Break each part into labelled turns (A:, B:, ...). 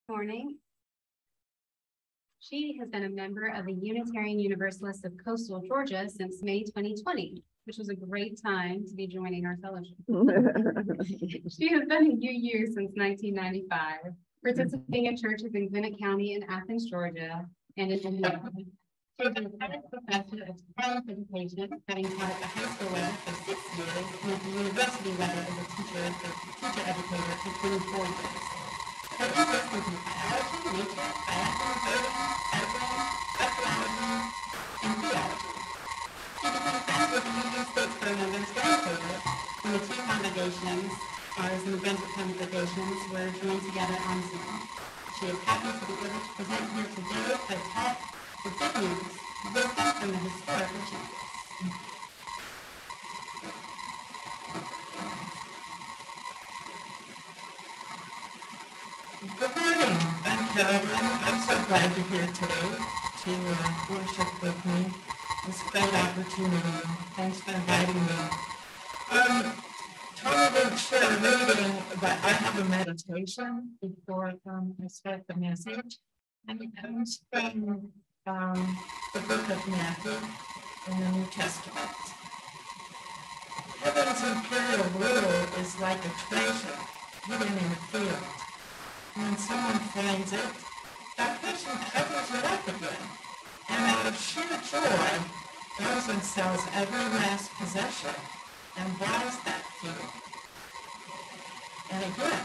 A: Morning. She has been a member of the Unitarian Universalists of Coastal Georgia since May 2020, which was a great time to be joining our fellowship. She has been in UU since 1995, participating in churches in Gwinnett County and Athens, Georgia, and in Indiana. She is an accredited professor of science education, having taught at the high school level for 6 years and at the university level as a teacher educator for 24 years. Her interest includes biology, nature, biathlon, archaeology, and theology. She became friends with the Union Statesboro members during COVID when the two congregations, ours and the Brunswick congregations, were joined together on Zoom. She is happy to be able to present here today a talk with good news, wisdom from the historical Jesus. Good morning. I'm Carolyn. I'm so glad you're here today to worship with me. It's a great opportunity. Thanks for inviting me. Tony didn't share a reading, but I have a meditation before I start the message. And it comes from the book of Matthew in the New Testament. Heaven's imperial rule is like a treasure hidden in a field. When someone finds it, that person covers it up again, and out of sheer joy, goes and sells every last possession and buys that field. And again,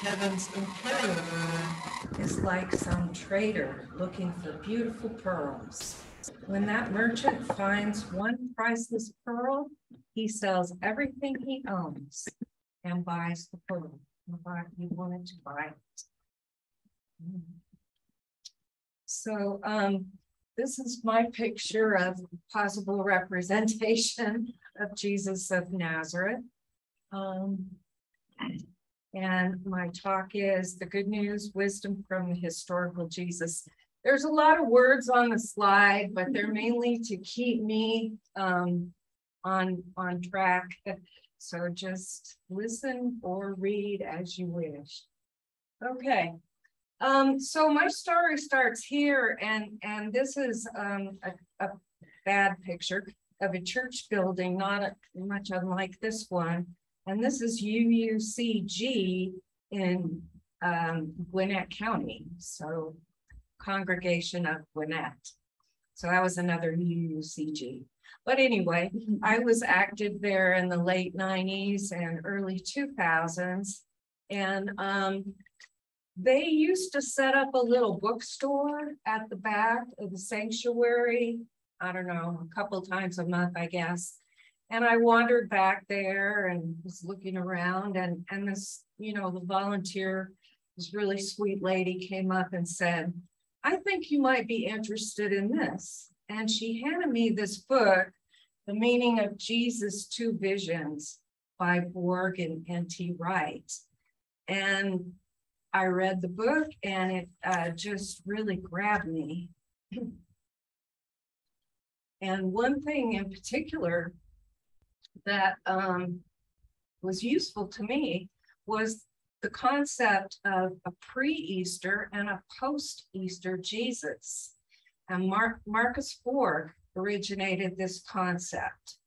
A: heaven's imperial rule is like some trader looking for beautiful pearls. When that merchant finds one priceless pearl, he sells everything he owns and buys the pearl. He wanted to buy it. So this is my picture of possible representation of Jesus of Nazareth. And my talk is the good news, wisdom from the historical Jesus. There's a lot of words on the slide, but they're mainly to keep me on track. So just listen or read as you wish. Okay. So my story starts here, and this is a bad picture of a church building, not much unlike this one. And this is UUCG in Gwinnett County, so Congregation of Gwinnett. So that was another UUCG. But anyway, I was active there in the late 90s and early 2000s. And they used to set up a little bookstore at the back of the sanctuary, I don't know, a couple times a month, I guess. And I wandered back there and was looking around, and this, the volunteer, this really sweet lady came up and said, I think you might be interested in this. And she handed me this book, The Meaning of Jesus' Two Visions by Borg and N.T. Wright. And I read the book, and it just really grabbed me. And one thing in particular that was useful to me was the concept of a pre-Easter and a post-Easter Jesus. And Marcus Borg originated this concept.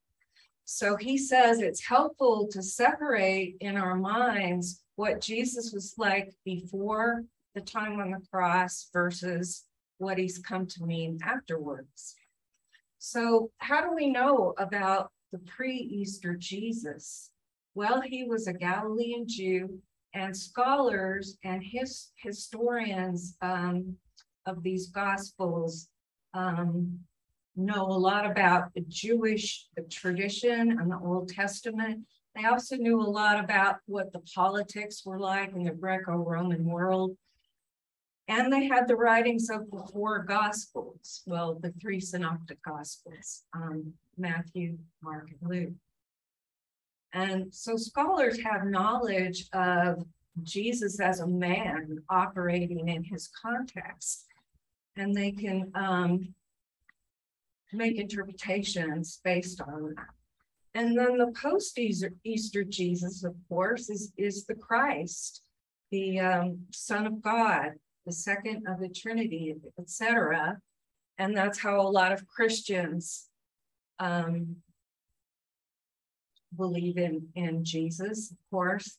A: So he says it's helpful to separate in our minds what Jesus was like before the time on the cross versus what he's come to mean afterwards. So how do we know about the pre-Easter Jesus? Well, he was a Galilean Jew, and scholars and historians of these Gospels know a lot about the Jewish tradition and the Old Testament. They also knew a lot about what the politics were like in the Greco-Roman world. And they had the writings of the four Gospels, well, the three synoptic Gospels, Matthew, Mark, and Luke. And so scholars have knowledge of Jesus as a man operating in his context, and they can make interpretations based on that. And then the post-Easter Jesus, of course, is the Christ, the Son of God, the second of the Trinity, etc. And that's how a lot of Christians believe in Jesus, of course.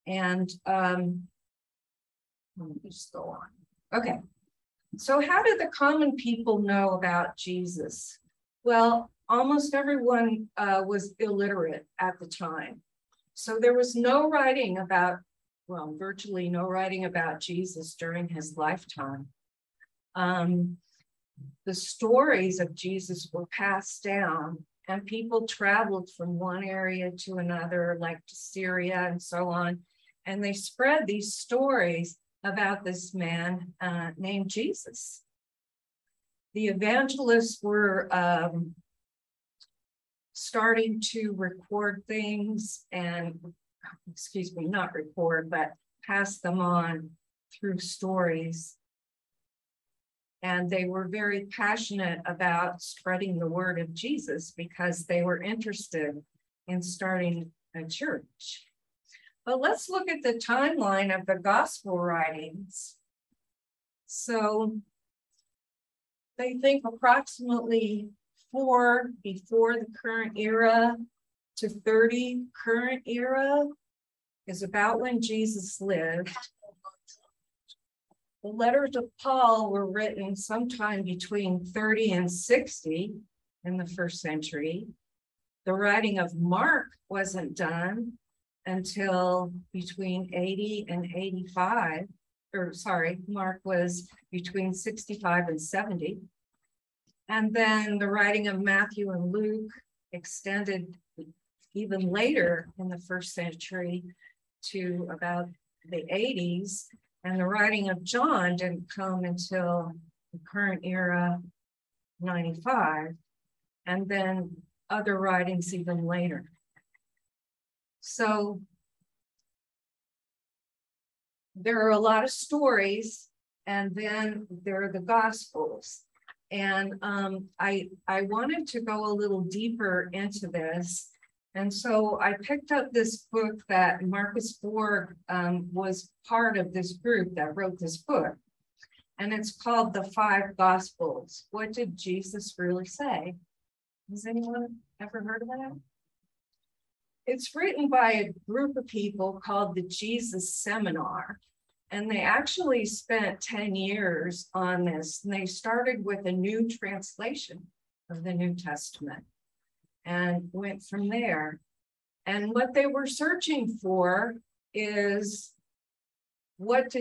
A: And let me just go on. Okay. So how did the common people know about Jesus? Well, almost everyone was illiterate at the time. So there was no writing about, well, virtually no writing about Jesus during his lifetime. The stories of Jesus were passed down, and people traveled from one area to another, like to Syria and so on. And they spread these stories about this man named Jesus. The evangelists were starting to record things and, excuse me, not record, but pass them on through stories. And they were very passionate about spreading the word of Jesus because they were interested in starting a church. But let's look at the timeline of the gospel writings. So they think approximately 4 before the current era to 30 current era is about when Jesus lived. The letters of Paul were written sometime between 30 and 60 in the first century. The writing of Mark wasn't done until between 80 and 85, or sorry, Mark was between 65 and 70. And then the writing of Matthew and Luke extended even later in the first century to about the 80s. And the writing of John didn't come until the current era, 95, and then other writings even later. So there are a lot of stories, and then there are the Gospels. And I wanted to go a little deeper into this. And so I picked up this book that Marcus Borg was part of this group that wrote this book. And it's called The Five Gospels. What did Jesus really say? Has anyone ever heard of that? It's written by a group of people called the Jesus Seminar. And they actually spent 10 years on this. And they started with a new translation of the New Testament and went from there. And what they were searching for is what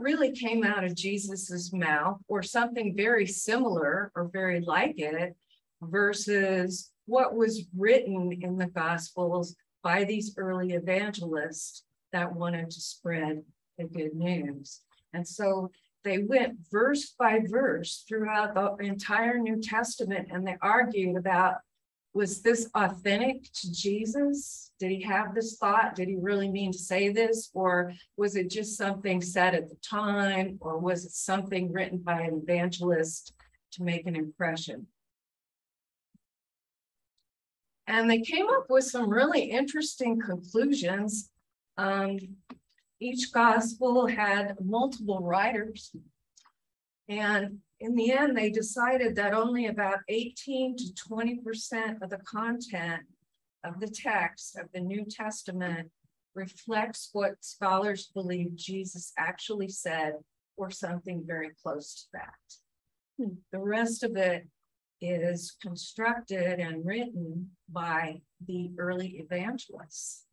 A: really came out of Jesus's mouth, or something very similar or very like it, versus what was written in the Gospels by these early evangelists that wanted to spread the good news. And so they went verse by verse throughout the entire New Testament, and they argued about, was this authentic to Jesus? Did he have this thought? Did he really mean to say this? Or was it just something said at the time? Or was it something written by an evangelist to make an impression? And they came up with some really interesting conclusions. Each gospel had multiple writers. And in the end, they decided that only about 18 to 20% of the content of the text of the New Testament reflects what scholars believe Jesus actually said, or something very close to that. The rest of it is constructed and written by the early evangelists.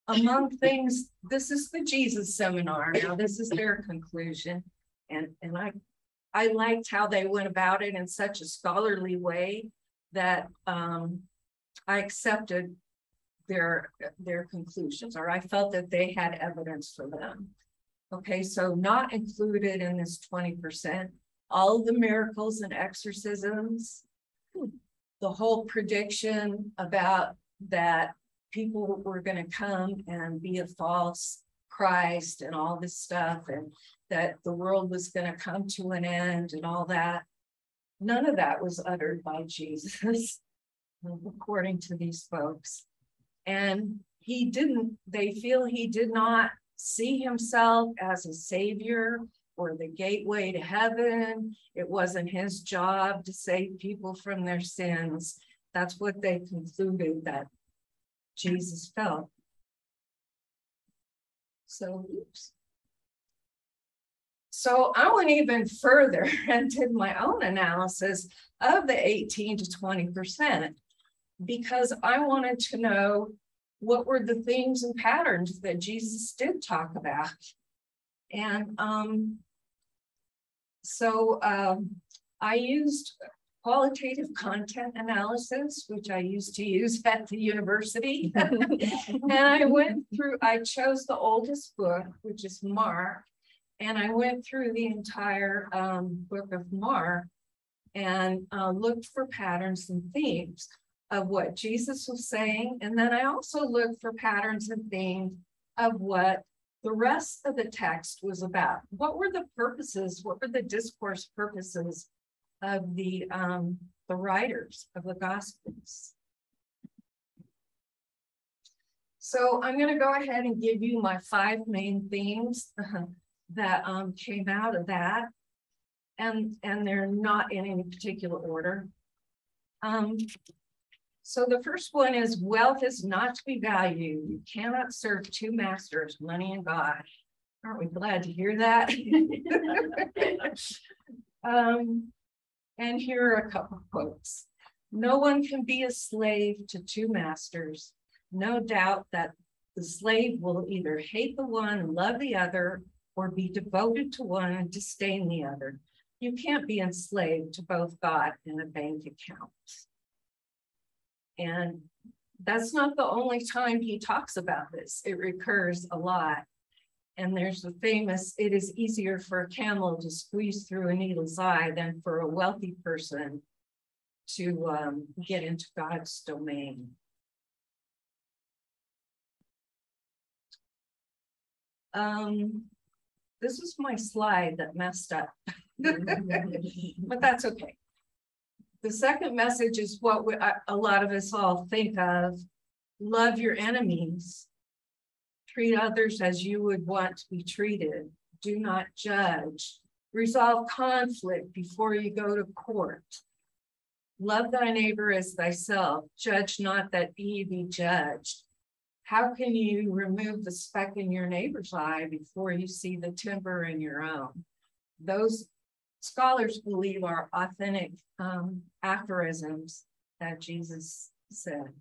A: Among things, this is the Jesus Seminar. Now, this is their conclusion. And I liked how they went about it in such a scholarly way that I accepted their conclusions, or I felt that they had evidence for them. Okay, so not included in this 20%, all of the miracles and exorcisms, the whole prediction about that people were going to come and be a false Christ and all this stuff, and that the world was going to come to an end and all that. None of that was uttered by Jesus, according to these folks. And they feel he did not see himself as a savior or the gateway to heaven. It wasn't his job to save people from their sins. That's what they concluded that Jesus felt. So, oops. So I went even further and did my own analysis of the 18 to 20% because I wanted to know what were the themes and patterns that Jesus did talk about. And I used qualitative content analysis, which I used to use at the university. And I chose the oldest book, which is Mark. And I went through the entire book of Mark and looked for patterns and themes of what Jesus was saying. And then I also looked for patterns and themes of what the rest of the text was about. What were the purposes? What were the discourse purposes of the writers of the Gospels? So I'm going to go ahead and give you my 5 main themes that came out of that, and they're not in any particular order. So the first one is wealth is not to be valued. You cannot serve 2 masters, money and God. Aren't we glad to hear that? And here are a couple of quotes. No one can be a slave to 2 masters. No doubt that the slave will either hate the one and love the other, or be devoted to one and disdain the other. You can't be enslaved to both God and a bank account. And that's not the only time he talks about this. It recurs a lot. And there's the famous, it is easier for a camel to squeeze through a needle's eye than for a wealthy person to get into God's domain. This is my slide that messed up, but that's okay. The second message is what a lot of us all think of. Love your enemies. Treat others as you would want to be treated. Do not judge. Resolve conflict before you go to court. Love thy neighbor as thyself. Judge not that ye be judged. How can you remove the speck in your neighbor's eye before you see the timber in your own? Those scholars believe are authentic aphorisms that Jesus said.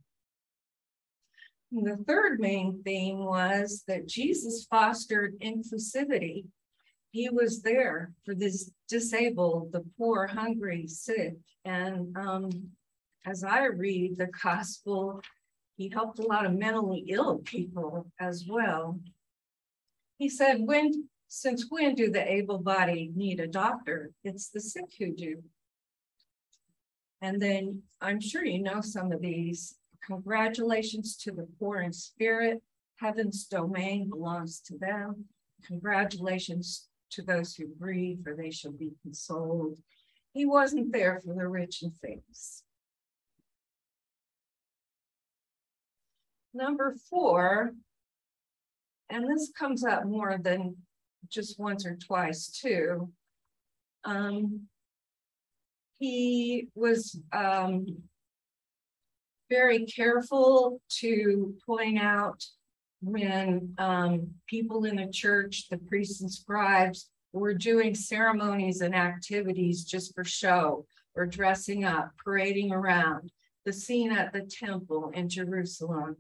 A: And the third main theme was that Jesus fostered inclusivity. He was there for the disabled, the poor, hungry, sick. And as I read the gospel, he helped a lot of mentally ill people as well. He said, since when do the able-bodied need a doctor? It's the sick who do. And then I'm sure you know some of these. Congratulations to the poor in spirit. Heaven's domain belongs to them. Congratulations to those who grieve, for they shall be consoled. He wasn't there for the rich and famous. Number 4, and this comes up more than just once or twice too. He was very careful to point out when people in the church, the priests and scribes, were doing ceremonies and activities just for show, or dressing up, parading around. The scene at the temple in Jerusalem.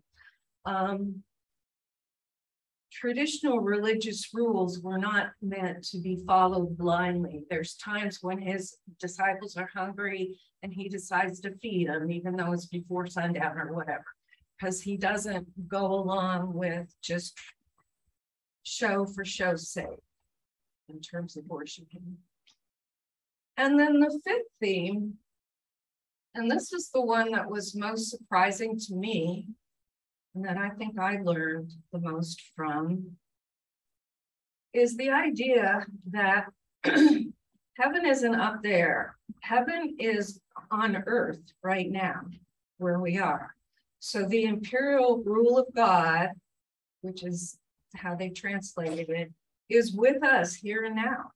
A: Traditional religious rules were not meant to be followed blindly. There's times when his disciples are hungry and he decides to feed them, even though it's before sundown or whatever, because he doesn't go along with just show for show's sake in terms of worshiping. And then the 5th theme, and this is the one that was most surprising to me, and that I think I learned the most from, is the idea that heaven isn't up there. Heaven is on earth right now, where we are. So the Imperial Rule of God, which is how they translated it, is with us here and now.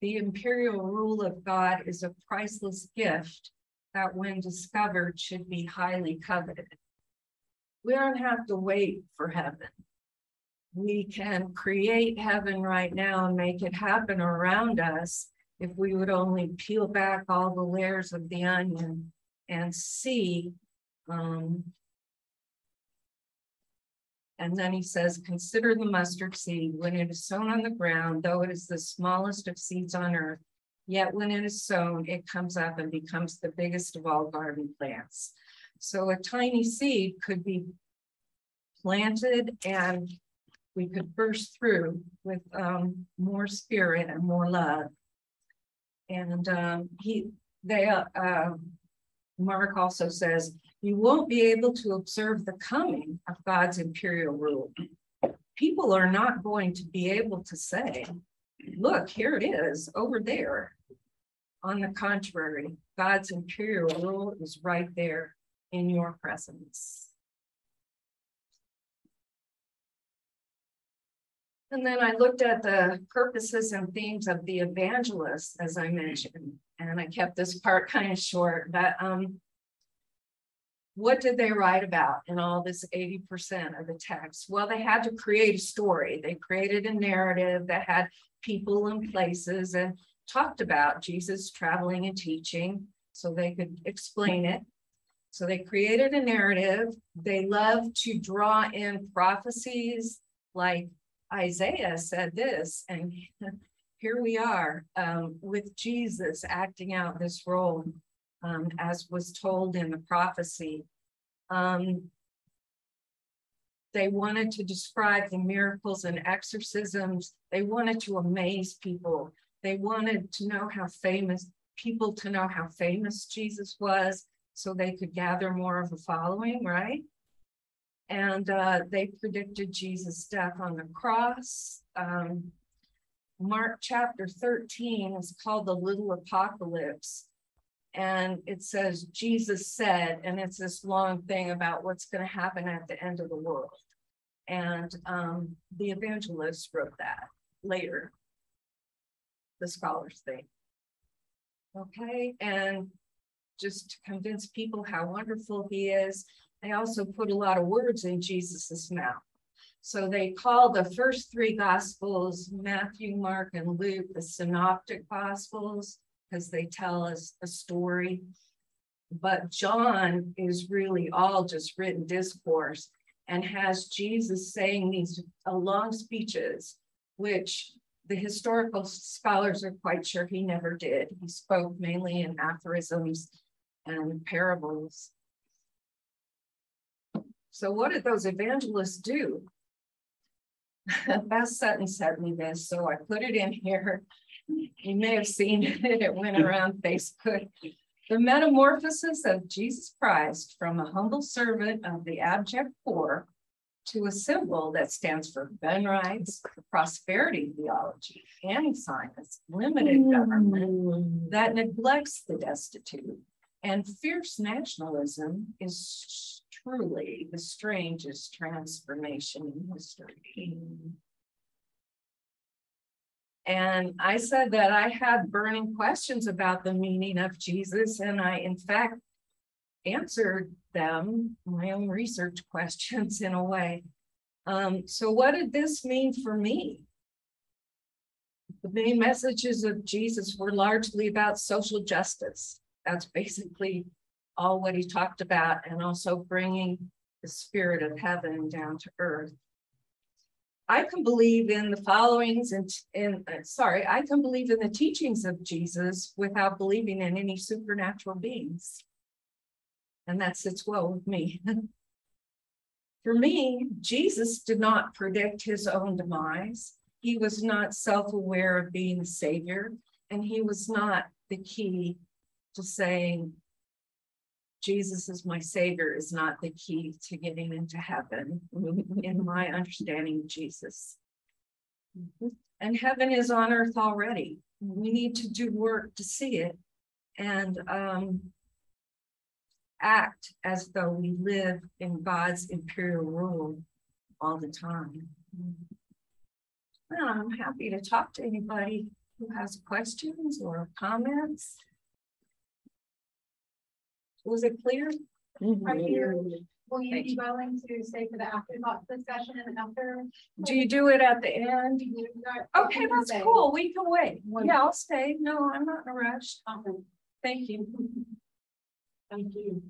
A: The imperial rule of God is a priceless gift that, when discovered, should be highly coveted. We don't have to wait for heaven. We can create heaven right now and make it happen around us if we would only peel back all the layers of the onion and see. And then he says, consider the mustard seed when it is sown on the ground, though it is the smallest of seeds on earth, yet when it is sown, it comes up and becomes the biggest of all garden plants. So a tiny seed could be planted and we could burst through with more spirit and more love. And Mark also says, you won't be able to observe the coming of God's imperial rule. People are not going to be able to say, look, here it is over there. On the contrary, God's imperial rule is right there in your presence. And then I looked at the purposes and themes of the evangelists, as I mentioned, and I kept this part kind of short, but what did they write about in all this 80% of the text? Well, they had to create a story. They created a narrative that had people and places and talked about Jesus traveling and teaching so they could explain it. So they created a narrative. They loved to draw in prophecies, like Isaiah said this, and here we are with Jesus acting out this role as was told in the prophecy. They wanted to describe the miracles and exorcisms. They wanted to amaze people. They wanted to know how famous Jesus was, so they could gather more of a following, right? And they predicted Jesus' death on the cross. Mark chapter 13 is called the Little Apocalypse. And it says, Jesus said, and it's this long thing about what's going to happen at the end of the world. And the evangelists wrote that later, the scholars think. Okay, and just to convince people how wonderful he is, they also put a lot of words in Jesus's mouth. So they call the first three gospels, Matthew, Mark, and Luke, the synoptic gospels, because they tell us a story. But John is really all just written discourse and has Jesus saying these long speeches, which the historical scholars are quite sure he never did. He spoke mainly in aphorisms and parables. So what did those evangelists do? Beth Sutton sent me this, so I put it in here. You may have seen it, it went around Facebook. The metamorphosis of Jesus Christ from a humble servant of the abject poor to a symbol that stands for gun rights, prosperity theology, anti-science, limited government that neglects the destitute, and fierce nationalism is truly the strangest transformation in history. And I said that I had burning questions about the meaning of Jesus, and I, in fact, answered them, my own research questions in a way. So what did this mean for me? The main messages of Jesus were largely about social justice. That's basically all what he talked about, and also bringing the spirit of heaven down to earth. I can believe in the followings I can believe in the teachings of Jesus without believing in any supernatural beings. And that sits well with me. For me, Jesus did not predict his own demise. He was not self-aware of being the savior, and he was not the key to saying, Jesus is my savior is not the key to getting into heaven, in my understanding of Jesus. And heaven is on earth already. We need to do work to see it and act as though we live in God's imperial rule all the time. I'm happy to talk to anybody who has questions or comments. Was it clear?
B: Will you be willing to stay for the afterthought discussion and after?
A: Do you do it at the end? Okay, that's cool. We can wait. Yeah, I'll stay. No, I'm not in a rush.
B: Awesome.
A: Thank you.
B: Thank you.